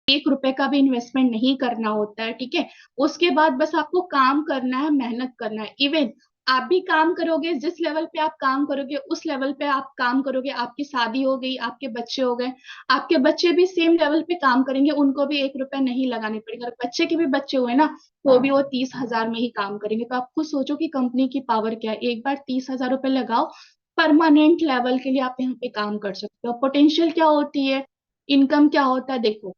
1 रुपए का भी इन्वेस्टमेंट नहीं करना होता है, ठीक है। उसके बाद बस आपको काम करना है, मेहनत करना है। इवन आप भी काम करोगे, जिस लेवल पे आप काम करोगे उस लेवल पे आप काम करोगे। आपकी शादी हो गई, आपके बच्चे हो गए, आपके बच्चे भी सेम लेवल पे काम करेंगे, उनको भी 1 रुपए नहीं लगाने पड़ेगा। और बच्चे के भी बच्चे हुए ना, तो भी वो 30 हजार में ही काम करेंगे। तो आप खुद सोचो कि कंपनी की पावर क्या है। एक बार 30 हजार रुपए लगाओ, परमानेंट लेवल के लिए आप यहाँ पे काम कर सकते हो। पोटेंशियल क्या होती है, इनकम क्या होता है, देखो।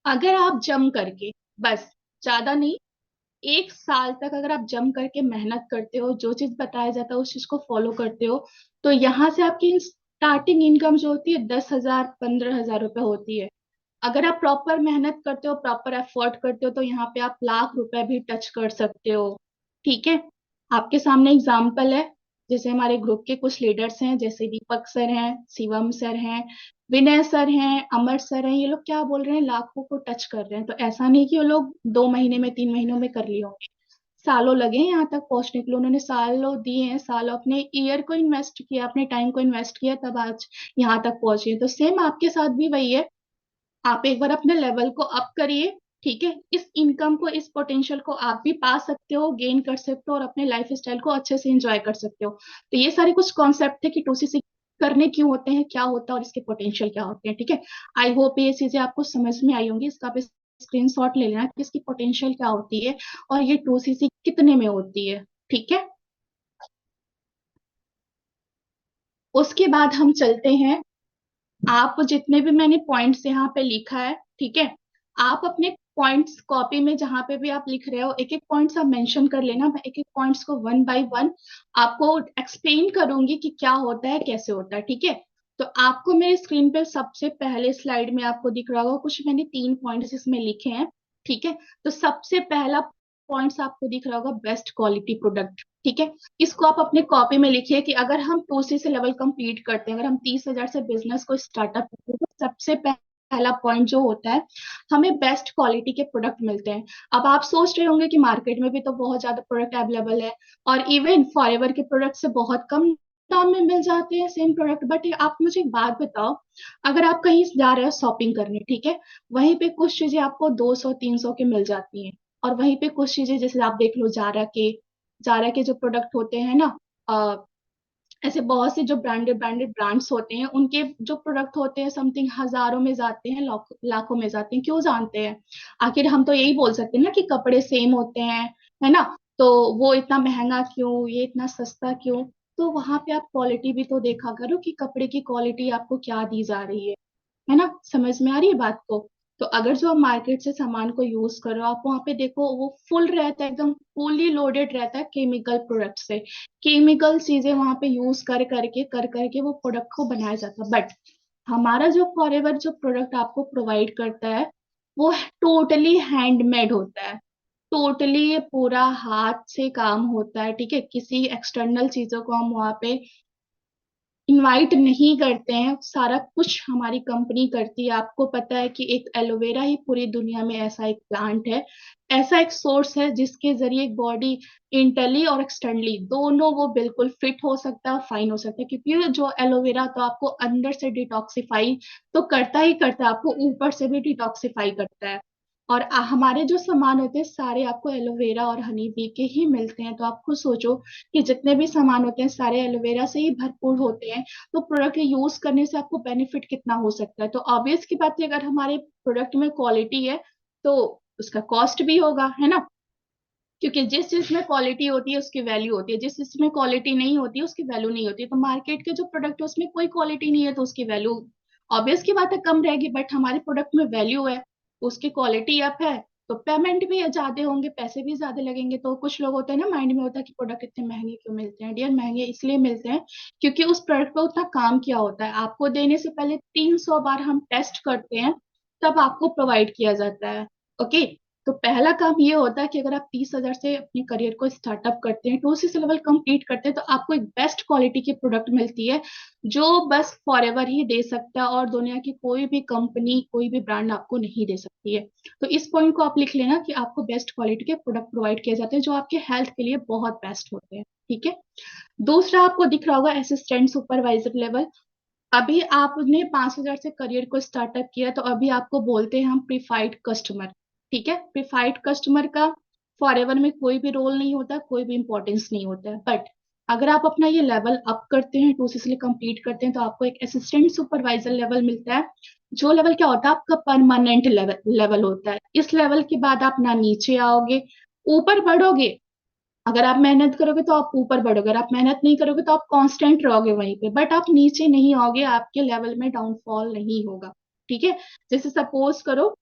अगर आप जम करके, बस ज्यादा नहीं, 1 साल तक अगर आप जम करके मेहनत करते हो, जो चीज बताया जाता है उस चीज को फॉलो करते हो, तो यहाँ से आपकी स्टार्टिंग इनकम जो होती है 10 हजार 15 हजार रुपए होती है। अगर आप प्रॉपर मेहनत करते हो, प्रॉपर एफर्ट करते हो, तो यहाँ पे आप लाख रुपए भी टच कर सकते हो, ठीक है। आपके सामने एग्जाम्पल है, जैसे हमारे ग्रुप के कुछ लीडर्स हैं, जैसे दीपक सर हैं, शिवम सर हैं, विनय सर हैं, अमर सर हैं। ये लोग क्या बोल रहे हैं, लाखों को टच कर रहे हैं। तो ऐसा नहीं कि वो लोग 2 महीने में 3 महीनों में कर लिए होंगे, सालों लगे हैं यहाँ तक पहुंचने के लिए। उन्होंने सालों दिए हैं, सालों अपने ईयर को इन्वेस्ट किया, अपने टाइम को इन्वेस्ट किया, तब आज यहाँ तक पहुंचे। तो सेम आपके साथ भी वही है। आप एक बार अपने लेवल को अप करिए, ठीक है। इस इनकम को, इस पोटेंशियल को आप भी पा सकते हो, गेन कर सकते हो, और अपने लाइफ स्टाइल को अच्छे से एंजॉय कर सकते हो। तो ये सारे कुछ कॉन्सेप्ट थे कि 2CC करने क्यों होते हैं, क्या होता है, और इसके पोटेंशियल क्या होते हैं, ठीक है। आई होप ये चीजें आपको समझ में आई होंगी। इसका आप स्क्रीनशॉट ले लेना कि इसकी पोटेंशियल क्या होती है और ये 2CC कितने में होती है, ठीक है। उसके बाद हम चलते हैं, आप जितने भी मैंने पॉइंट्स यहाँ पे लिखा है, ठीक है, आप अपने पॉइंट्स कॉपी में जहां पे भी आप लिख रहे हो, एक एक पॉइंट्स आप मेंशन कर लेना। मैं एक एक पॉइंट्स को वन बाय वन आपको एक्सप्लेन करूंगी कि क्या होता है, कैसे होता है, ठीक है। तो आपको मेरे स्क्रीन पे सबसे पहले स्लाइड में आपको दिख रहा होगा, कुछ मैंने 3 पॉइंट्स इसमें लिखे हैं, ठीक है। तो सबसे पहला पॉइंट्स आपको दिख रहा होगा, बेस्ट क्वालिटी प्रोडक्ट, ठीक है। इसको आप अपने कॉपी में लिखिए कि अगर हम 2C से लेवल कंप्लीट करते हैं, अगर हम 30 हजार से बिजनेस को स्टार्टअप करते हैं, तो सबसे पहला पॉइंट जो होता है, हमें बेस्ट क्वालिटी के प्रोडक्ट मिलते हैं। अब आप सोच रहे होंगे कि मार्केट में भी तो बहुत ज्यादा प्रोडक्ट अवेलेबल है, और इवन फॉरएवर के प्रोडक्ट से बहुत कम दाम में मिल जाते हैं सेम प्रोडक्ट। बट आप मुझे एक बात बताओ, अगर आप कहीं जा रहे हो शॉपिंग करने, ठीक है, वहीं पे कुछ चीजें आपको 200 300 के मिल जाती हैं, और वहीं पे कुछ चीजें, जैसे आप देख लो जारा के जो प्रोडक्ट होते हैं ना, ऐसे बहुत से जो ब्रांडेड ब्रांडेड ब्रांड्स होते हैं, उनके जो प्रोडक्ट होते हैं समथिंग हजारों में जाते हैं, लाखों में जाते हैं। क्यों जानते हैं? आखिर हम तो यही बोल सकते हैं ना कि कपड़े सेम होते हैं, है ना। तो वो इतना महंगा क्यों, ये इतना सस्ता क्यों? तो वहां पे आप क्वालिटी भी तो देखा करो कि कपड़े की क्वालिटी आपको क्या दी जा रही है ना। समझ में आ रही है बात को? तो अगर जो आप मार्केट से सामान को यूज करो, आप वहां पे देखो वो फुल रहता है, एकदम फुली लोडेड रहता है केमिकल प्रोडक्ट से। केमिकल चीजें वहां पे यूज कर करके वो प्रोडक्ट को बनाया जाता है। बट हमारा जो फॉरएवर जो प्रोडक्ट आपको प्रोवाइड करता है, वो टोटली हैंडमेड होता है। टोटली ये पूरा हाथ से काम होता है, ठीक है। किसी एक्सटर्नल चीजों को हम वहां पे इनवाइट नहीं करते हैं, सारा कुछ हमारी कंपनी करती है। आपको पता है कि एक एलोवेरा ही पूरी दुनिया में ऐसा एक प्लांट है, ऐसा एक सोर्स है जिसके जरिए बॉडी इंटरली और एक्सटर्नली दोनों वो बिल्कुल फिट हो सकता है, फाइन हो सकता है। क्योंकि जो एलोवेरा तो आपको अंदर से डिटॉक्सिफाई तो करता ही करता है, आपको ऊपर से भी डिटॉक्सिफाई करता है। और हमारे जो सामान होते हैं सारे आपको एलोवेरा और हनी बी के ही मिलते हैं। तो आप खुद सोचो कि जितने भी सामान होते हैं सारे एलोवेरा से ही भरपूर होते हैं। तो प्रोडक्ट यूज करने से आपको बेनिफिट कितना हो सकता है? तो ऑब्वियस की बात है, अगर हमारे प्रोडक्ट में क्वालिटी है तो उसका कॉस्ट भी होगा, है ना। क्योंकि जिस चीज में क्वालिटी होती है उसकी वैल्यू होती है, जिस चीज में क्वालिटी नहीं होती है उसकी वैल्यू नहीं होती है। तो मार्केट के जो प्रोडक्ट है उसमें कोई क्वालिटी नहीं है तो उसकी वैल्यू ऑब्वियस की बात है कम रहेगी। बट हमारे प्रोडक्ट में वैल्यू है, उसकी क्वालिटी अप है, तो पेमेंट भी ज्यादा होंगे, पैसे भी ज्यादा लगेंगे। तो कुछ लोग होते हैं ना, माइंड में होता है कि प्रोडक्ट इतने महंगे क्यों मिलते हैं? डियर, महंगे इसलिए मिलते हैं क्योंकि उस प्रोडक्ट पे उतना काम किया होता है। आपको देने से पहले 300 बार हम टेस्ट करते हैं, तब आपको प्रोवाइड किया जाता है। ओके। तो पहला काम ये होता है कि अगर आप 30 हजार से अपने करियर को स्टार्टअप करते हैं, 2C से लेवल कंप्लीट करते हैं, तो आपको एक बेस्ट क्वालिटी की प्रोडक्ट मिलती है जो बस फॉरएवर ही दे सकता है, और दुनिया की कोई भी कंपनी, कोई भी ब्रांड आपको नहीं दे सकती है। तो इस पॉइंट को आप लिख लेना कि आपको बेस्ट क्वालिटी के प्रोडक्ट प्रोवाइड किए जाते हैं जो आपके हेल्थ के लिए बहुत बेस्ट होते हैं, ठीक है। दूसरा आपको दिख रहा होगा असिस्टेंट सुपरवाइजर लेवल। अभी आपने 5,000 से करियर को स्टार्टअप किया तो अभी आपको बोलते हैं हम प्रीफाइड कस्टमर। ठीक है, प्रीफाइड कस्टमर का फॉर एवर में कोई भी रोल नहीं होता, कोई भी इंपॉर्टेंस नहीं होता है। बट अगर आप अपना ये लेवल अप करते हैं, 2 CC कंप्लीट करते हैं, तो आपको एक असिस्टेंट सुपरवाइजर लेवल मिलता है। जो लेवल क्या होता है, आपका परमानेंट लेवल लेवल होता है। इस लेवल के बाद आप ना नीचे आओगे, ऊपर बढ़ोगे। अगर आप मेहनत करोगे तो आप ऊपर बढ़ोगे, अगर आप मेहनत नहीं करोगे तो आप कांस्टेंट रहोगे वहीं पे, बट आप नीचे नहीं आओगे, आपके लेवल में डाउनफॉल नहीं होगा। ठीक है, जैसे सपोज करो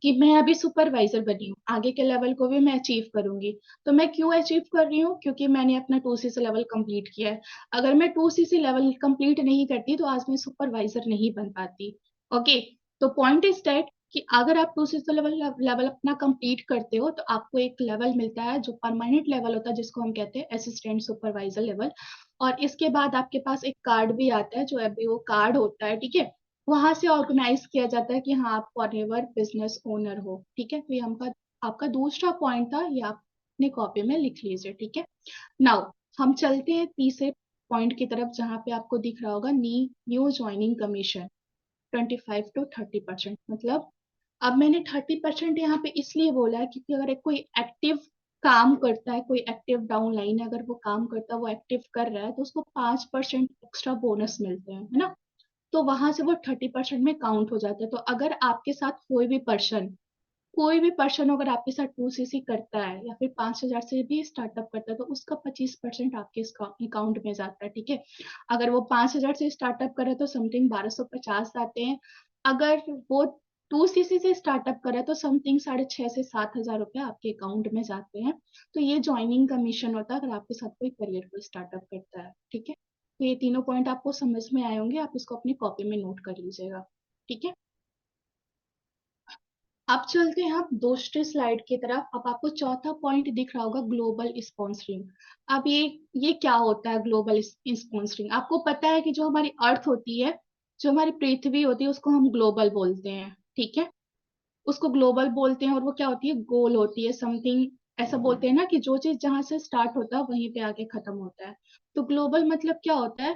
कि मैं अभी सुपरवाइजर बनी हूँ, आगे के लेवल को भी मैं अचीव करूंगी। तो मैं क्यों अचीव कर रही हूँ? क्योंकि मैंने अपना 2 CC लेवल कंप्लीट किया है। अगर मैं 2 CC लेवल कंप्लीट नहीं करती तो आज मैं सुपरवाइजर नहीं बन पाती। ओके, तो पॉइंट इज दैट कि अगर आप 2 CC लेवल लेवल अपना कंप्लीट करते हो तो आपको एक लेवल मिलता है जो परमानेंट लेवल होता है, जिसको हम कहते हैं असिस्टेंट सुपरवाइजर लेवल। और इसके बाद आपके पास एक कार्ड भी आता है, जो अभी वो कार्ड होता है, ठीक है, वहां से ऑर्गेनाइज किया जाता है कि हाँ आप फॉरएवर बिजनेस ओनर हो। ठीक है, तो ये हमका आपका दूसरा पॉइंट था, ये आप अपने कॉपी में लिख लीजिए। ठीक है, नाउ हम चलते हैं तीसरे पॉइंट की तरफ, जहां पे आपको दिख रहा होगा नी न्यू ज्वाइनिंग कमीशन 25 to 30%। मतलब अब मैंने 30% यहाँ पे इसलिए बोला है क्योंकि अगर एक कोई एक्टिव काम करता है, कोई एक्टिव डाउन लाइन है, अगर वो काम करता है, वो एक्टिव कर रहा है, तो उसको 5% एक्स्ट्रा बोनस मिलते हैं, है ना। तो वहां से वो 30% में काउंट हो जाता है। तो अगर आपके साथ कोई भी पर्सन अगर आपके साथ 2 CC करता है या फिर 5,000 से भी स्टार्टअप करता है, तो उसका 25% आपके अकाउंट में जाता है। ठीक है, अगर वो 5,000 से स्टार्टअप करे तो समथिंग 1,250 आते हैं। अगर वो 2 CC से स्टार्टअप करे तो समथिंग 6,500 से 7,000 रुपये आपके अकाउंट में जाते हैं। तो ये ज्वाइनिंग कमीशन होता है अगर आपके साथ कोई करियर को स्टार्टअप करता है। ठीक है, तो ये तीनों पॉइंट आपको समझ में आए होंगे, आप इसको अपनी कॉपी में नोट कर लीजिएगा। ठीक है, अब चलते हैं आप दूसरी स्लाइड की तरफ। अब आपको चौथा पॉइंट दिख रहा होगा ग्लोबल स्पॉन्सरिंग। अब ये क्या होता है ग्लोबल स्पॉन्सरिंग? आपको पता है कि जो हमारी अर्थ होती है, जो हमारी पृथ्वी होती है, उसको हम ग्लोबल बोलते हैं। ठीक है, उसको ग्लोबल बोलते हैं, और वो क्या होती है, गोल होती है समथिंग। ऐसा बोलते हैं ना कि जो चीज जहां से स्टार्ट होता है वहीं पे आके खत्म होता है। तो ग्लोबल मतलब क्या होता है,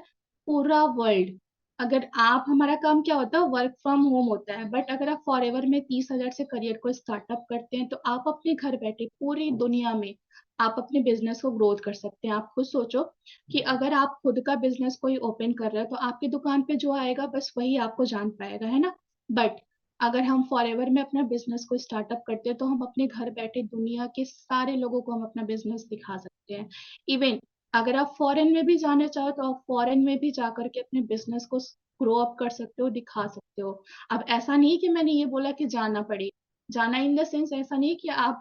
पूरा वर्ल्ड। अगर आप हमारा काम क्या होता है, वर्क फ्रॉम होम होता है, बट अगर आप फॉर एवर में 30,000 से करियर को स्टार्टअप करते हैं तो आप अपने घर बैठे पूरी दुनिया में आप अपने बिजनेस को ग्रोथ कर सकते हैं। आप खुद सोचो कि अगर आप खुद का बिजनेस कोई ओपन कर रहे हो तो आपकी दुकान पे जो आएगा बस वही आपको जान पाएगा, है ना। बट अगर हम फॉरएवर में अपना बिजनेस को स्टार्टअप करते हैं तो हम अपने घर बैठे दुनिया के सारे लोगों को हम अपना बिजनेस दिखा सकते हैं। इवन अगर आप फॉरेन में भी जाना चाहो तो आप फॉरेन में भी जाकर के अपने बिजनेस को ग्रो अप कर सकते हो, दिखा सकते हो। अब ऐसा नहीं कि मैंने ये बोला कि जाना पड़े, जाना इन द सेंस ऐसा नहीं कि आप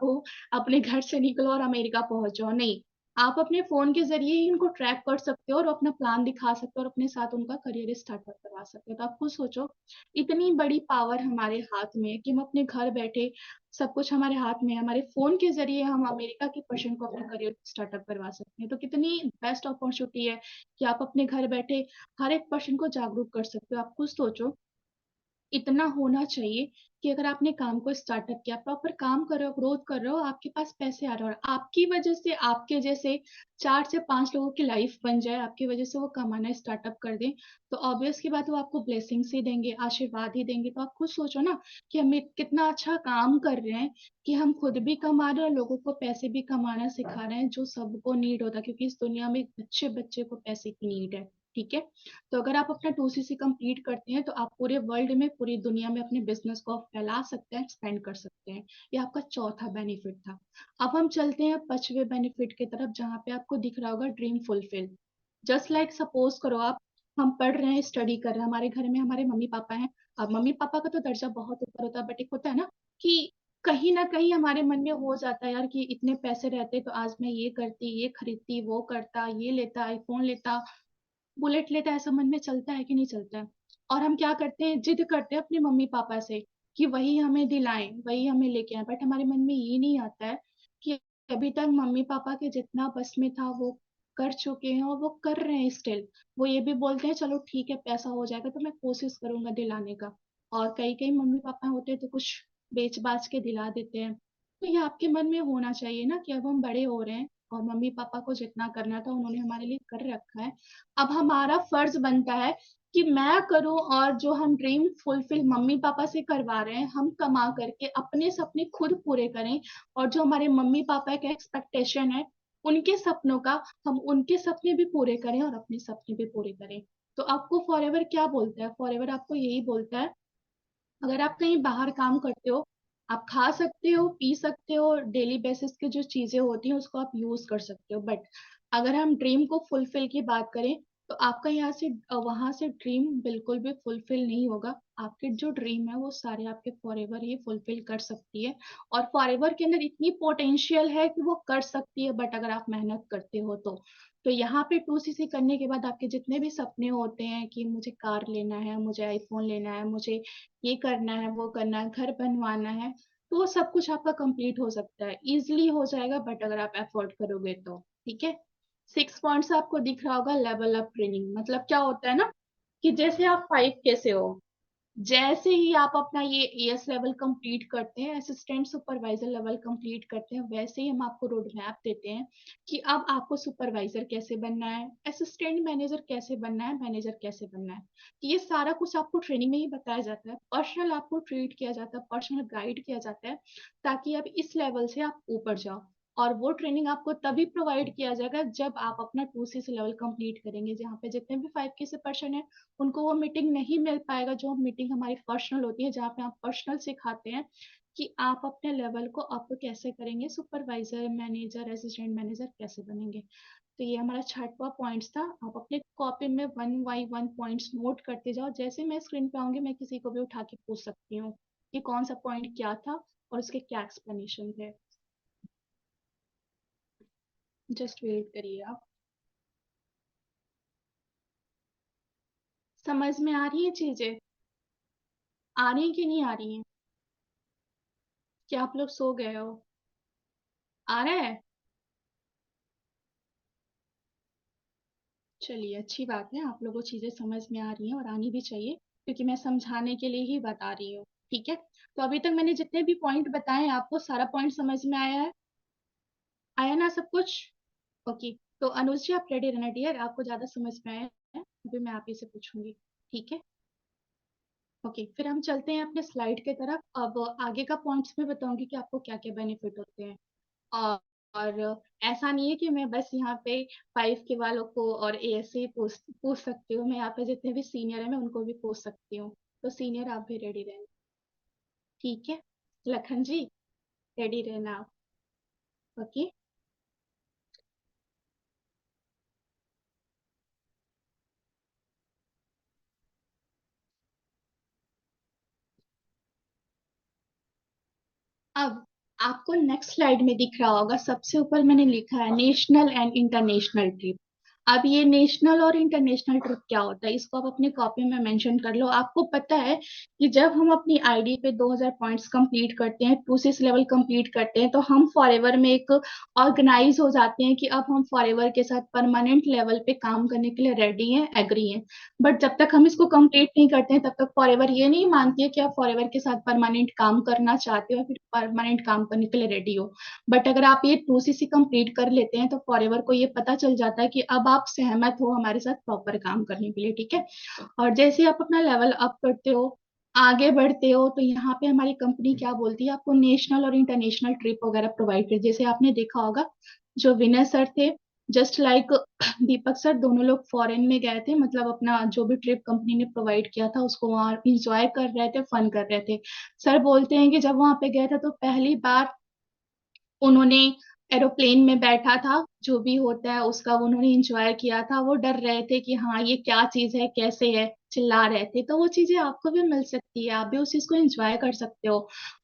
अपने घर से निकलो और अमेरिका पहुंच जाओ, नहीं। आप अपने फोन के जरिए ही उनको ट्रैक कर सकते हो और अपना प्लान दिखा सकते हो और अपने साथ उनका करियर स्टार्टअप करवा सकते हो। तो आप खुद सोचो, इतनी बड़ी पावर हमारे हाथ में है कि हम अपने घर बैठे, सब कुछ हमारे हाथ में है, हमारे फोन के जरिए हम अमेरिका के पर्सन को अपना करियर स्टार्टअप करवा सकते हैं। तो कितनी बेस्ट अपॉर्चुनिटी है कि आप अपने घर बैठे हर एक पर्सन को जागरूक कर सकते हो। आप खुद सोचो, इतना होना चाहिए कि अगर आपने काम को स्टार्टअप किया, प्रॉपर काम कर रहे हो, ग्रोथ कर रहे हो, आपके पास पैसे आ रहे हो, और आपकी वजह से आपके जैसे 4 से 5 लोगों की लाइफ बन जाए, आपकी वजह से वो कमाना स्टार्टअप कर दें, तो ऑब्वियस की बात, वो आपको ब्लेसिंग्स ही देंगे, आशीर्वाद ही देंगे। तो आप खुद सोचो ना कि हम कितना अच्छा काम कर रहे हैं कि हम खुद भी कमा रहे हैं और लोगों को पैसे भी कमाना सिखा रहे हैं, जो सबको नीड होता है, क्योंकि इस दुनिया में बच्चे बच्चे को पैसे की नीड है। ठीक है, तो अगर आप अपना 2 CC कंप्लीट करते हैं तो आप पूरे वर्ल्ड में, पूरी दुनिया में अपने बिजनेस को फैला सकते हैं, एक्सपेंड कर सकते हैं। ये आपका चौथा बेनिफिट था। अब हम चलते हैं 5वें बेनिफिट की तरफ, जहां पे आपको दिख रहा होगा dream fulfil. Just like suppose करो आप, हम पढ़ रहे हैं, स्टडी कर रहे हैं, हमारे घर में हमारे मम्मी पापा हैं। अब मम्मी पापा का तो दर्जा बहुत ऊपर होता है, बट एक होता है ना कि कहीं ना कहीं हमारे मन में हो जाता है यार कि इतने पैसे रहते तो आज मैं ये करती, ये खरीदती, वो करता, ये लेता, आईफोन लेता, बुलेट लेता है। ऐसा मन में चलता है कि नहीं चलता है? और हम क्या करते हैं, जिद करते हैं अपने मम्मी पापा से कि वही हमें दिलाएं, वही हमें लेके आए, बट हमारे मन में ये नहीं आता है कि अभी तक मम्मी पापा के जितना बस में था वो कर चुके हैं और वो कर रहे हैं स्टिल। वो ये भी बोलते हैं चलो ठीक है, पैसा हो जाएगा तो मैं कोशिश करूंगा दिलाने का। और कई कई मम्मी पापा होते हैं तो कुछ बेच बाच के दिला देते हैं। तो ये आपके मन में होना चाहिए ना कि अब हम बड़े हो रहे हैं, और मम्मी पापा को जितना करना था उन्होंने हमारे लिए कर रखा है। अब हमारा फर्ज बनता है कि मैं करूं, और जो हम ड्रीम फुलफिल मम्मी पापा से करवा रहे हैं, हम कमा करके अपने सपने खुद पूरे करें। और जो हमारे मम्मी पापा का एक्सपेक्टेशन है उनके सपनों का, हम उनके सपने भी पूरे करें और अपने सपने भी पूरे करें। तो आपको फॉरएवर क्या बोलता है? फॉरएवर आपको यही बोलता है, अगर आप कहीं बाहर काम करते हो, आप खा सकते हो, पी सकते हो, डेली बेसिस की जो चीजें होती हैं उसको आप यूज कर सकते हो, बट अगर हम ड्रीम को फुलफिल की बात करें तो आपका यहाँ से वहां से ड्रीम बिल्कुल भी फुलफिल नहीं होगा। आपके जो ड्रीम है वो सारे आपके फॉरएवर ही फुलफिल कर सकती है। और फॉरएवर के अंदर इतनी पोटेंशियल है कि वो कर सकती है, बट अगर आप मेहनत करते हो तो यहाँ पे 2CC करने के बाद आपके जितने भी सपने होते हैं कि मुझे कार लेना है, मुझे आईफोन लेना है, मुझे ये करना है, वो करना है, घर बनवाना है, तो वो सब कुछ आपका कंप्लीट हो सकता है, इजिली हो जाएगा, बट अगर आप एफोर्ड करोगे तो। ठीक है। 6 पॉइंट्स आपको दिख रहा होगा, लेवल अप ट्रेनिंग मतलब क्या होता है ना, कि जैसे आप 5 कैसे हो, जैसे ही आप अपना ये एएस लेवल कंप्लीट करते हैं, असिस्टेंट सुपरवाइजर लेवल कंप्लीट करते हैं, वैसे ही हम आपको रोड मैप देते हैं कि अब आपको सुपरवाइजर कैसे बनना है, असिस्टेंट मैनेजर कैसे बनना है, मैनेजर कैसे बनना है। तो ये सारा कुछ आपको ट्रेनिंग में ही बताया जाता है, पर्सनल आपको ट्रीट किया जाता है, पर्सनल गाइड किया जाता है, ताकि अब इस लेवल से आप ऊपर जाओ। और वो ट्रेनिंग आपको तभी प्रोवाइड किया जाएगा जब आप अपना 2C से लेवल कंप्लीट करेंगे, जहाँ पे जितने भी 5K से पर्सन है उनको वो मीटिंग नहीं मिल पाएगा, जो मीटिंग हमारी पर्सनल होती है, जहाँ पे आप पर्सनल सिखाते हैं कि आप अपने लेवल को अप कैसे करेंगे, सुपरवाइजर, मैनेजर, असिस्टेंट मैनेजर कैसे बनेंगे। तो ये हमारा 6वां पॉइंट्स था। आप अपने कॉपी में 1 बाय 1 पॉइंट्स नोट करते जाओ, जैसे मैं स्क्रीन पे आऊंगी मैं किसी को भी उठा के पूछ सकती हूँ कि कौन सा पॉइंट क्या था और उसके क्या एक्सप्लेनेशन थे। जस्ट वेट करिए आप। समझ में आ रही है चीजें? आ रही है कि नहीं आ रही है? क्या आप लोग सो गए हो? आ रहा है? चलिए अच्छी बात है, आप लोगों को चीजें समझ में आ रही हैं और आनी भी चाहिए, क्योंकि मैं समझाने के लिए ही बता रही हूँ। ठीक है। तो अभी तक मैंने जितने भी पॉइंट बताए हैं आपको सारा पॉइंट समझ में आया है? आया ना सब कुछ? ओके। तो अनुज जी आप रेडी रहना डियर, आपको ज्यादा समझ में आया है अभी मैं आप ही से पूछूंगी। ठीक है। ओके, फिर हम चलते हैं अपने स्लाइड के तरफ। अब आगे का पॉइंट्स में बताऊंगी कि आपको क्या क्या बेनिफिट होते हैं। और ऐसा नहीं है कि मैं बस यहाँ पे 5 के वालों को और एएस से ही पूछ पूछ सकती हूँ, मैं यहाँ पे जितने भी सीनियर है मैं उनको भी पूछ सकती हूँ। तो सीनियर आप भी रेडी रहना। ठीक है। लखन जी रेडी रहना आप। ओके। अब आपको नेक्स्ट स्लाइड में दिख रहा होगा, सबसे ऊपर मैंने लिखा है नेशनल एंड इंटरनेशनल ट्रिप। अब ये नेशनल और इंटरनेशनल ट्रिप क्या होता है, इसको आप अपने कॉपी में मेंशन कर लो। आपको पता है कि जब हम अपनी आईडी पे 2000 पॉइंट्स कंप्लीट करते हैं, 2 लेवल कंप्लीट करते हैं, तो हम फॉरएवर में एक ऑर्गेनाइज हो जाते हैं कि अब हम फॉरएवर के साथ परमानेंट लेवल पे काम करने के लिए रेडी हैं, एग्री हैं। बट जब तक हम इसको कंप्लीट नहीं करते हैं तब तक फॉरएवर ये नहीं मानती है कि आप फॉरएवर के साथ परमानेंट काम करना चाहते हो, फिर परमानेंट काम करने के लिए रेडी हो। बट अगर आप ये 2CC कंप्लीट कर लेते हैं तो फॉरएवर को ये पता चल जाता है कि अब आप सहमत हो हमारे साथ प्रॉपर काम करने के लिए। ठीक है। और जैसे आप अपना लेवल अप करते हो, आगे बढ़ते हो, तो यहाँ पे हमारी कंपनी क्या बोलती है, आपको नेशनल और इंटरनेशनल ट्रिप वगैरह प्रोवाइड कर, जैसे आपने देखा होगा जो विनय सर थे, जस्ट लाइक दीपक सर, दोनों लोग फॉरेन में गए थे, मतलब अपना जो भी ट्रिप कंपनी ने प्रोवाइड किया था उसको वहां इंजॉय कर रहे थे, फन कर रहे थे। सर बोलते हैं कि जब वहां पे गए थे तो पहली बार उन्होंने एरोप्लेन में बैठा था, जो भी होता है उसका उन्होंने इंजॉय किया था, वो डर रहे थे कि हाँ ये क्या चीज है, कैसे है, चिल्ला रहे थे। तो वो चीजें आपको भी मिल सकती है, आप भी उस चीज को एंजॉय कर सकते हो,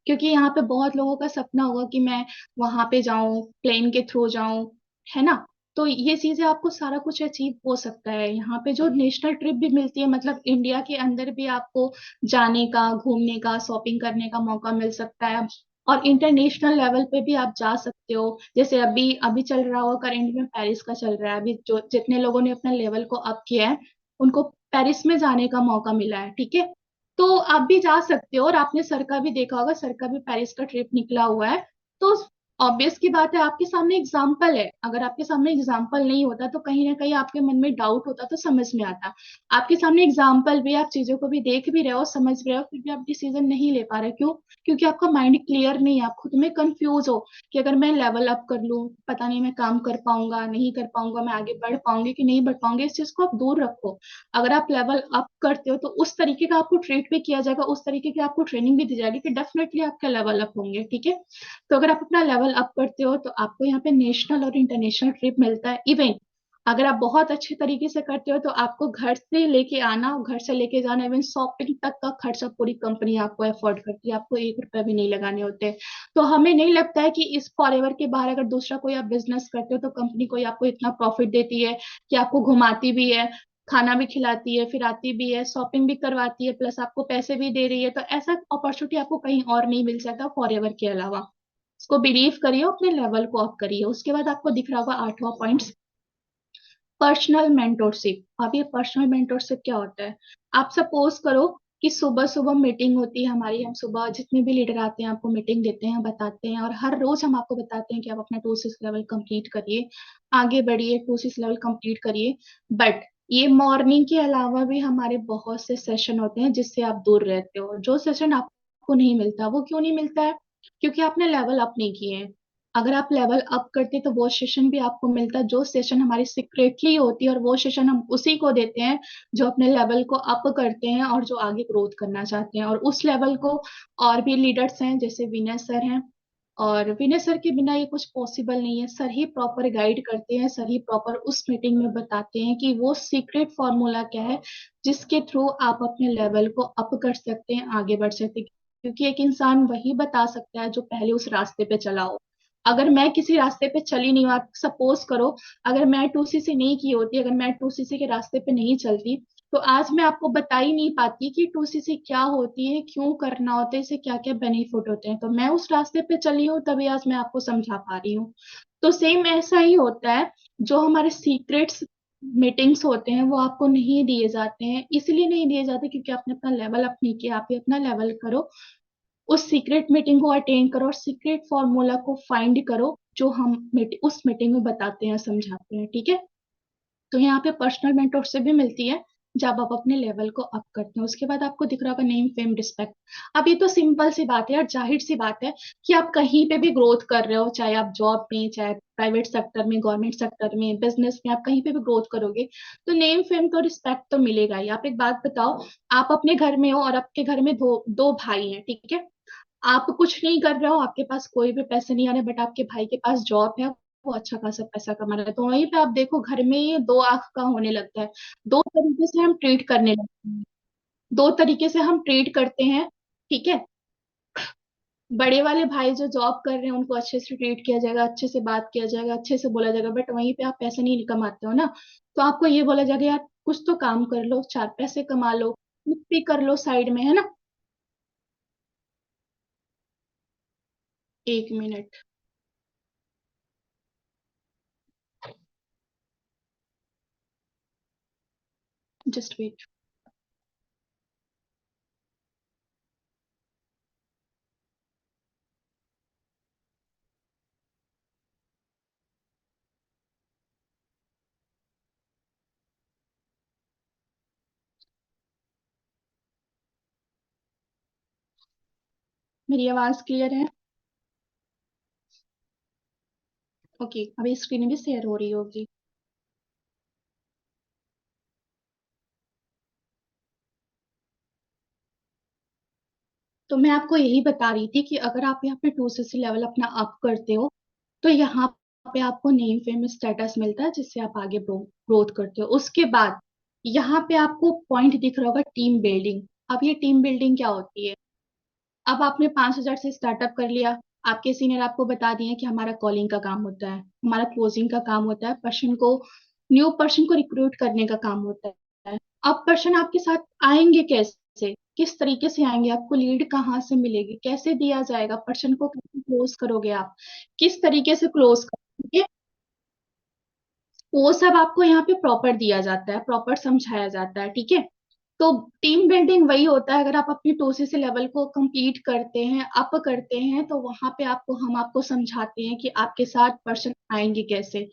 क्योंकि यहाँ पे बहुत लोगों का सपना होगा कि मैं वहां पे जाऊं, प्लेन के थ्रू जाऊं, है ना। तो ये चीजें आपको सारा कुछ अचीव हो सकता है यहाँ पे। जो नेशनल ट्रिप भी मिलती है, मतलब इंडिया के अंदर भी आपको जाने का, घूमने का, शॉपिंग करने का मौका मिल सकता है। और इंटरनेशनल लेवल पे भी आप जा सकते हो, जैसे अभी अभी चल रहा हुआ करंट में पेरिस का चल रहा है, अभी जो जितने लोगों ने अपना लेवल को अप किया है उनको पेरिस में जाने का मौका मिला है। ठीक है। तो आप भी जा सकते हो, और आपने सर का भी देखा होगा, सर का भी पेरिस का ट्रिप निकला हुआ है। तो ऑब्वियस की बात है, आपके सामने एग्जाम्पल है, अगर आपके सामने एग्जाम्पल नहीं होता तो कहीं ना कहीं आपके मन में डाउट होता तो समझ में आता। आपके सामने एग्जाम्पल भी, आप चीजों को भी देख भी रहे हो, समझ रहे हो, फिर भी आप डिसीजन नहीं ले पा रहे, क्यों? क्योंकि आपका माइंड क्लियर नहीं है, आप खुद में कंफ्यूज हो कि अगर मैं लेवल अप कर लूं, पता नहीं मैं काम कर पाऊंगा नहीं कर पाऊंगा, मैं आगे बढ़ पाऊंगी कि नहीं बढ़ पाऊंगी, इस चीज को आप दूर रखो। अगर आप लेवल अप करते हो तो उस तरीके का आपको ट्रीट भी किया जाएगा, उस तरीके की आपको ट्रेनिंग भी दी जाएगी कि डेफिनेटली आपका लेवल अप होंगे, ठीक है। तो अगर आप अपना लेवल अप करते हो तो आपको यहाँ पे नेशनल और इंटरनेशनल ट्रिप मिलता है। इवन अगर आप बहुत अच्छे तरीके से करते हो तो आपको घर से लेके आना, घर से लेके जाना, इवन शॉपिंग तक का खर्चा पूरी कंपनी आपको अफोर्ड करती है, आपको 1 रुपया भी नहीं लगाने होते। तो हमें नहीं लगता है कि इस फॉरएवर के बाहर अगर दूसरा कोई आप बिजनेस करते हो तो कंपनी कोई आपको इतना प्रॉफिट देती है कि आपको घुमाती भी है, खाना भी खिलाती है, फिर आती भी है, शॉपिंग भी करवाती है, प्लस आपको पैसे भी दे रही है। तो ऐसा अपॉर्चुनिटी आपको कहीं और नहीं मिल सकता फॉरएवर के अलावा। उसको बिलीव करिए, अपने लेवल को अप करिए। उसके बाद आपको दिख रहा होगा 8वां पॉइंट, पर्सनल मेंटोरशिप। अब ये पर्सनल मेंटोरशिप क्या होता है? आप सपोज करो कि सुबह सुबह मीटिंग होती है हमारी, हम सुबह जितने भी लीडर आते हैं आपको मीटिंग देते हैं, बताते हैं, और हर रोज हम आपको बताते हैं कि आप अपना 2 6 लेवल कंप्लीट करिए, आगे बढ़िए, 2 6 लेवल कंप्लीट करिए। बट ये मॉर्निंग के अलावा भी हमारे बहुत से सेशन होते हैं जिससे आप दूर रहते हो। जो सेशन आपको नहीं मिलता, वो क्यों नहीं मिलता है? क्योंकि आपने लेवल अप नहीं किए हैं। अगर आप लेवल अप करते तो वो सेशन भी आपको मिलता, जो सेशन हमारी सीक्रेटली होती है, और वो सेशन हम उसी को देते हैं जो अपने लेवल को अप करते हैं और जो आगे ग्रोथ करना चाहते हैं। और उस लेवल को और भी लीडर्स हैं जैसे विनय सर हैं, और विनय सर के बिना ये कुछ पॉसिबल नहीं है। सर ही प्रॉपर गाइड करते हैं, सर ही प्रॉपर उस मीटिंग में बताते हैं कि वो सीक्रेट फॉर्मूला क्या है जिसके थ्रू आप अपने लेवल को अप कर सकते हैं, आगे बढ़ सकते हैं। क्योंकि एक इंसान वही बता सकता है जो पहले उस रास्ते पे चला हो। अगर मैं किसी रास्ते पे चली नहीं हूँ, आप सपोज करो, अगर मैं 2cc नहीं की होती, अगर मैं 2cc के रास्ते पे नहीं चलती, तो आज मैं आपको बता ही नहीं पाती कि 2cc क्या होती है, क्यों करना होता है, इससे क्या क्या बेनिफिट होते हैं। तो मैं उस रास्ते पे चली हूँ तभी आज मैं आपको समझा पा रही हूँ। तो सेम ऐसा ही होता है, जो हमारे सीक्रेट्स मीटिंग्स होते हैं वो आपको नहीं दिए जाते हैं, इसलिए नहीं दिए जाते क्योंकि आपने अपना लेवल अप नहीं किया। आप ही अपना लेवल करो, उस सीक्रेट मीटिंग को अटेंड करो और सीक्रेट फॉर्मूला को फाइंड करो जो हम उस मीटिंग में बताते हैं, समझाते हैं, ठीक है। तो यहाँ पे पर्सनल मेंटोरशिप भी मिलती है जब आप अपने लेवल को अप करते हैं। उसके बाद आपको दिख रहा होगा नेम फेम रिस्पेक्ट। अब ये तो सिंपल सी बात है और जाहिर सी बात है कि आप कहीं पे भी ग्रोथ कर रहे हो, चाहे आप जॉब में, चाहे प्राइवेट सेक्टर में, गवर्नमेंट सेक्टर में, बिजनेस में, आप कहीं पे भी ग्रोथ करोगे तो नेम फेम तो रिस्पेक्ट तो मिलेगा ही। आप एक बात बताओ, आप अपने घर में हो और आपके घर में दो दो भाई हैं, ठीक है। आप कुछ नहीं कर रहे हो, आपके पास कोई भी पैसे नहीं आ रहे, बट आपके भाई के पास जॉब है, वो अच्छा खासा पैसा कमा रहा है, तो वहीं पे आप देखो घर में ये दो आंख का होने लगता है। दो तरीके से हम ट्रीट करने लगते हैं, दो तरीके से हम ट्रीट करते हैं, ठीक है। बड़े वाले भाई जो जॉब कर रहे हैं उनको अच्छे से ट्रीट किया जाएगा, अच्छे से बात किया जाएगा, अच्छे से बोला जाएगा, बट वहीं पे आप पैसे नहीं कमाते हो ना, तो आपको ये बोला जाएगा यार कुछ तो काम कर लो, 4 पैसे कमा लो, कुछ भी कर लो साइड में, है ना। 1 मिनट, जस्ट वेट। मेरी आवाज क्लियर है? ओके, अभी स्क्रीन भी शेयर हो रही होगी। तो मैं आपको यही बता रही थी कि अगर आप यहाँ पे 2cc लेवल अपना अप करते हो तो यहाँ पे आपको नेम फेम स्टेटस मिलता है जिससे आप आगे ग्रोथ करते हो। उसके बाद यहाँ पे आपको पॉइंट दिख रहा होगा टीम बिल्डिंग। अब ये टीम बिल्डिंग क्या होती है? अब आपने 5,000 से स्टार्टअप कर लिया, आपके सीनियर आपको बता दिए कि हमारा कॉलिंग का काम होता है, हमारा क्लोजिंग का काम होता है, पर्सन को, न्यू पर्सन को रिक्रूट करने का काम होता है। अब पर्सन आपके साथ आएंगे कैसे, किस तरीके से आएंगे, आपको लीड कहाँ से मिलेगी, कैसे दिया जाएगा, पर्सन को कैसे क्लोज करोगे आप, किस तरीके से क्लोज करोगे, वो सब आपको यहाँ पे प्रॉपर दिया जाता है, प्रॉपर समझाया जाता है, ठीक है। तो टीम बिल्डिंग वही होता है, अगर आप अपनी टोसी से लेवल को कंप्लीट करते हैं, अप करते हैं, तो वहां पे हम आपको समझाते हैं कि आपके साथ पर्सन आएंगे कैसे,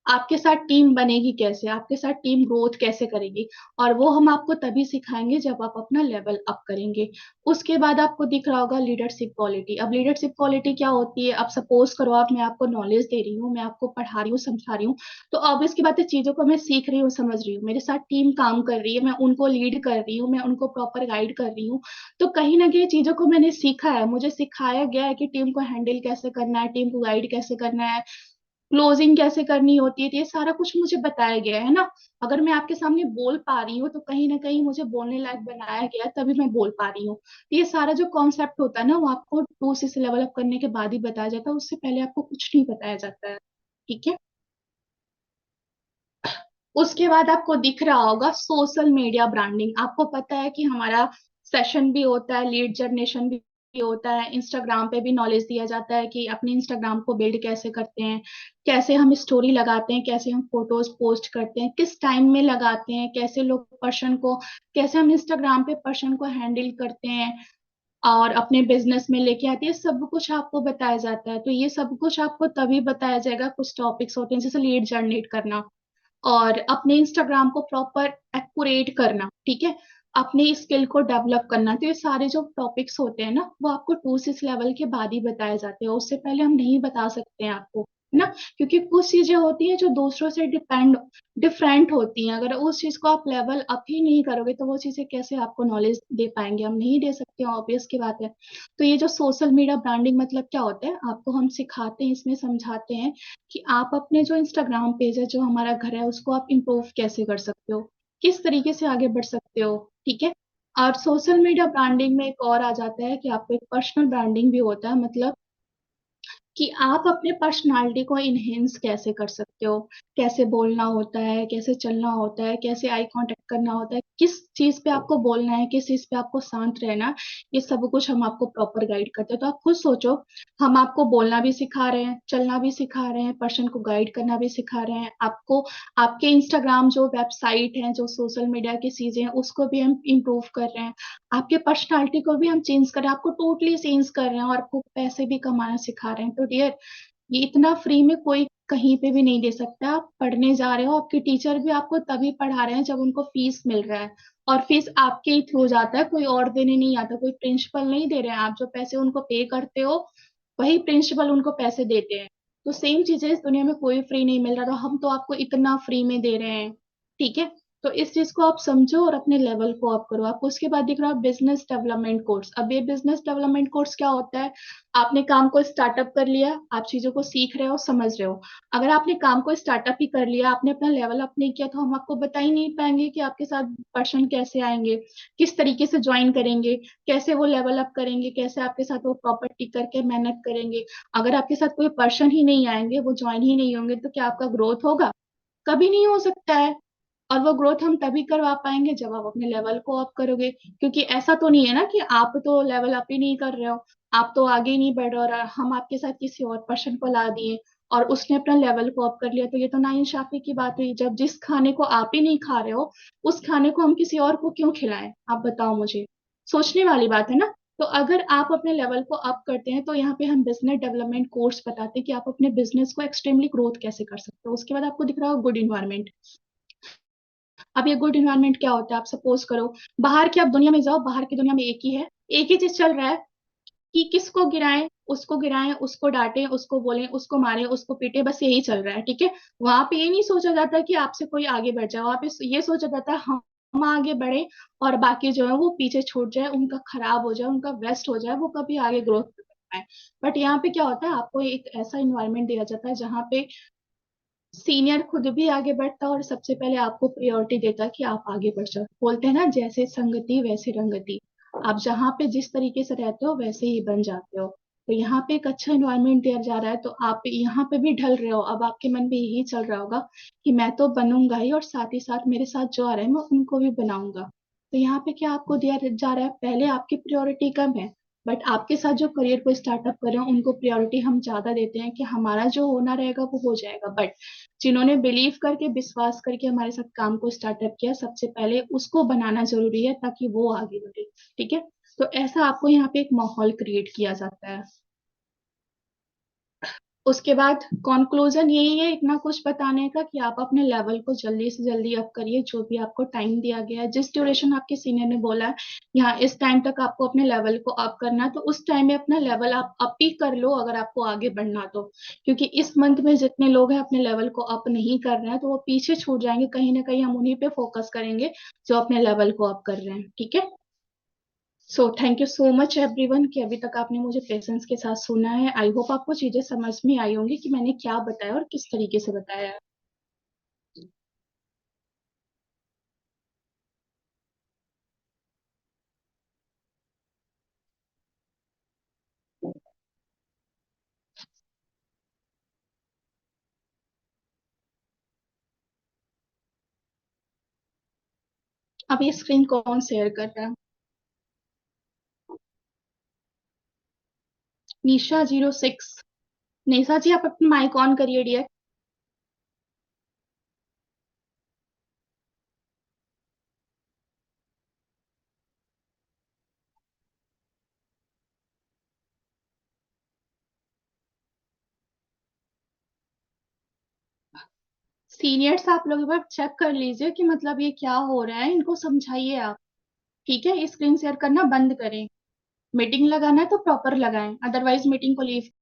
आपके साथ टीम बनेगी कैसे, आपके साथ टीम ग्रोथ कैसे करेगी। और वो हम आपको तभी सिखाएंगे जब आप अपना लेवल अप करेंगे। उसके बाद आपको दिख रहा होगा लीडरशिप क्वालिटी। अब लीडरशिप क्वालिटी क्या होती है? अब सपोज करो आप, मैं आपको नॉलेज दे रही हूँ, मैं आपको पढ़ा रही हूँ, समझा रही हूँ, तो ऑब्वियस की बात है चीजों को मैं सीख रही हूँ, समझ रही हूँ, मेरे साथ टीम काम कर रही है, मैं उनको लीड कर रही हूँ, मैं उनको प्रॉपर गाइड कर रही हूँ। तो कहीं ना कहीं चीजों को मैंने सीखा है, मुझे सिखाया गया है कि टीम को हैंडल कैसे करना है, टीम को गाइड कैसे करना है, क्लोजिंग कैसे करनी होती है, तो ये सारा कुछ मुझे बताया गया है ना। अगर मैं आपके सामने बोल पा रही हूँ तो कहीं ना कहीं मुझे बोलने लायक बनाया गया है, तभी मैं बोल पा रही हूँ। तो ये सारा जो कॉन्सेप्ट होता है ना, वो आपको टू से लेवल अप करने के बाद ही बताया जाता है, उससे पहले आपको कुछ नहीं बताया जाता है। ठीक है। उसके बाद आपको दिख रहा होगा सोशल मीडिया ब्रांडिंग। आपको पता है कि हमारा सेशन भी होता है, लीड जनरेशन भी होता है, इंस्टाग्राम पे भी नॉलेज दिया जाता है कि अपने इंस्टाग्राम को बिल्ड कैसे करते हैं, कैसे हम स्टोरी लगाते हैं, कैसे हम फोटोज पोस्ट करते हैं, किस टाइम में लगाते हैं, कैसे लोग पर्सन को, कैसे हम इंस्टाग्राम पे पर्सन को हैंडल करते हैं और अपने बिजनेस में लेके आते हैं, सब कुछ आपको बताया जाता है। तो ये सब कुछ आपको तभी बताया जाएगा, कुछ टॉपिक्स होते हैं जैसे लीड जनरेट करना और अपने इंस्टाग्राम को प्रॉपर एक्यूरेट करना, ठीक है, अपने स्किल को डेवलप करना। तो ये सारे जो टॉपिक्स होते हैं ना, वो आपको टू सिक्स लेवल के बाद ही बताए जाते हैं, उससे पहले हम नहीं बता सकते हैं आपको, है ना। क्योंकि कुछ चीजें होती हैं जो दूसरों से डिफरेंट होती हैं, अगर उस चीज को आप लेवल अप ही नहीं करोगे तो वो चीजें कैसे आपको नॉलेज दे पाएंगे? हम नहीं दे सकते, ऑब्वियस की बात है। तो ये जो सोशल मीडिया ब्रांडिंग मतलब क्या होता है, आपको हम सिखाते हैं, इसमें समझाते हैं कि आप अपने जो इंस्टाग्राम पेज है, जो हमारा घर है, उसको आप इम्प्रूव कैसे कर सकते हो, किस तरीके से आगे बढ़ सकते हो। ठीक है। और सोशल मीडिया ब्रांडिंग में एक और आ जाता है कि आपको एक पर्सनल ब्रांडिंग भी होता है, मतलब कि आप अपने पर्सनालिटी को इनहेंस कैसे कर सकते हो, कैसे बोलना होता है, कैसे चलना होता है, कैसे आई कांटेक्ट करना होता है, किस चीज पे आपको बोलना है, किस चीज पे आपको शांत रहना है, ये सब कुछ हम आपको प्रॉपर गाइड करते हैं। तो आप खुद सोचो, हम आपको बोलना भी सिखा रहे हैं, चलना भी सिखा रहे हैं, पर्सन को गाइड करना भी सिखा रहे हैं आपको, आपके इंस्टाग्राम जो वेबसाइट है, जो सोशल मीडिया की चीजें हैं, उसको भी हम इम्प्रूव कर रहे हैं, आपके पर्सनालिटी को भी हम चेंज कर रहे हैं, आपको टोटली चेंज कर रहे हैं, और आपको पैसे भी कमाना सिखा रहे हैं। तो डियर, ये इतना फ्री में कोई कहीं पे भी नहीं दे सकता। आप पढ़ने जा रहे हो, आपके टीचर भी आपको तभी पढ़ा रहे हैं जब उनको फीस मिल रहा है, और फीस आपके ही थ्रू जाता है, कोई और देने नहीं आता, कोई प्रिंसिपल नहीं दे रहे हैं। आप जो पैसे उनको पे करते हो, वही प्रिंसिपल उनको पैसे देते हैं। तो सेम चीजें इस दुनिया में कोई फ्री नहीं मिल रहा, तो हम तो आपको इतना फ्री में दे रहे हैं। ठीक है। तो इस चीज को आप समझो और अपने लेवल को अप करो। आपको उसके बाद दिख रहा है बिजनेस डेवलपमेंट कोर्स। अब ये बिजनेस डेवलपमेंट कोर्स क्या होता है? आपने काम को स्टार्टअप कर लिया, आप चीजों को सीख रहे हो, समझ रहे हो। अगर आपने काम को स्टार्टअप ही कर लिया, आपने अपना लेवल अप नहीं किया, तो हम आपको बता ही नहीं पाएंगे कि आपके साथ पर्सन कैसे आएंगे, किस तरीके से ज्वाइन करेंगे, कैसे वो लेवल अप करेंगे, कैसे आपके साथ वो प्रॉपर्टी करके मेहनत करेंगे। अगर आपके साथ कोई पर्सन ही नहीं आएंगे, वो ज्वाइन ही नहीं होंगे, तो क्या आपका ग्रोथ होगा? कभी नहीं हो सकता है। और वो ग्रोथ हम तभी करवा पाएंगे जब आप अपने लेवल को अप करोगे। क्योंकि ऐसा तो नहीं है ना कि आप तो लेवल अप ही नहीं कर रहे हो, आप तो आगे ही नहीं बढ़ रहे हो, और हम आपके साथ किसी और पर्सन को ला दिए और उसने अपना लेवल को अप कर लिया, तो ये तो नाइंसाफी की बात हुई। जब जिस खाने को आप ही नहीं खा रहे हो, उस खाने को हम किसी और को क्यों खिलाएं? आप बताओ मुझे। सोचने वाली बात है ना। तो अगर आप अपने लेवल को अप करते हैं, तो यहाँ पे हम बिजनेस डेवलपमेंट कोर्स बताते हैं कि आप अपने बिजनेस को एक्सट्रीमली ग्रोथ कैसे कर सकते हो। उसके बाद आपको दिख रहा हो गुड इन्वायरमेंट। अब ये गुड इन्वायरमेंट क्या होता है? आप सपोज करो, बाहर की आप दुनिया में जाओ, बाहर की दुनिया में एक ही है, एक ही चीज चल रहा है कि किसको गिराएं, उसको डांटें, उसको बोलें, उसको मारें, उसको पीटे, बस यही चल रहा है। ठीक है। वहां पे ये नहीं सोचा जाता कि आपसे कोई आगे बढ़ जाए, वहां पे ये सोचा जाता है हम आगे बढ़े और बाकी जो है वो पीछे छूट जाए, उनका खराब हो जाए, उनका वेस्ट हो जाए, वो कभी आगे ग्रोथ कर पाए। बट यहाँ पे क्या होता है, आपको एक ऐसा इन्वायरमेंट दिया जाता है जहाँ पे सीनियर खुद भी आगे बढ़ता है और सबसे पहले आपको प्रायोरिटी देता है कि आप आगे बढ़ जाओ। बोलते हैं ना, जैसे संगति वैसे रंगति। आप जहाँ पे जिस तरीके से रहते हो वैसे ही बन जाते हो। तो यहाँ पे एक अच्छा इन्वायरमेंट दिया जा रहा है, तो आप यहाँ पे भी ढल रहे हो। अब आपके मन में यही चल रहा होगा कि मैं तो बनूंगा ही, और साथ ही साथ मेरे साथ जो आ रहे हैं मैं उनको भी बनाऊंगा। तो यहाँ पे क्या आपको दिया जा रहा है? पहले आपकी प्रायोरिटी कम है, बट आपके साथ जो करियर को स्टार्टअप कर रहे हैं उनको प्रायोरिटी हम ज्यादा देते हैं कि हमारा जो होना रहेगा वो हो जाएगा। बट जिन्होंने बिलीव करके विश्वास करके हमारे साथ काम को स्टार्टअप किया, सबसे पहले उसको बनाना जरूरी है ताकि वो आगे बढ़े। ठीक है, तो ऐसा आपको यहाँ पे एक माहौल क्रिएट किया जाता है। उसके बाद कंक्लूजन यही है इतना कुछ बताने का कि आप अपने लेवल को जल्दी से जल्दी अप करिए। जो भी आपको टाइम दिया गया है, जिस ड्यूरेशन आपके सीनियर ने बोला है यहाँ इस टाइम तक आपको अपने लेवल को अप करना है, तो उस टाइम में अपना लेवल आप अप ही कर लो अगर आपको आगे बढ़ना तो। क्योंकि इस मंथ में जितने लोग हैं अपने लेवल को अप नहीं कर रहे हैं तो वो पीछे छूट जाएंगे, कहीं ना कहीं हम उन्हीं पे फोकस करेंगे जो अपने लेवल को अप कर रहे हैं। ठीक है, so thank you so much everyone कि अभी तक आपने मुझे पेशेंस के साथ सुना है। आई होप आपको चीजें समझ में आई होंगी कि मैंने क्या बताया और किस तरीके से बताया है। अब ये स्क्रीन कौन शेयर कर रहा है? निशा 06। निशा जी आप अपना माइक ऑन करिए डियर। सीनियर्स आप लोग एक बार चेक कर लीजिए कि मतलब ये क्या हो रहा है, इनको समझाइए आप। ठीक है, स्क्रीन शेयर करना बंद करें। मीटिंग लगाना है तो प्रॉपर लगाएं, अदरवाइज मीटिंग को लीव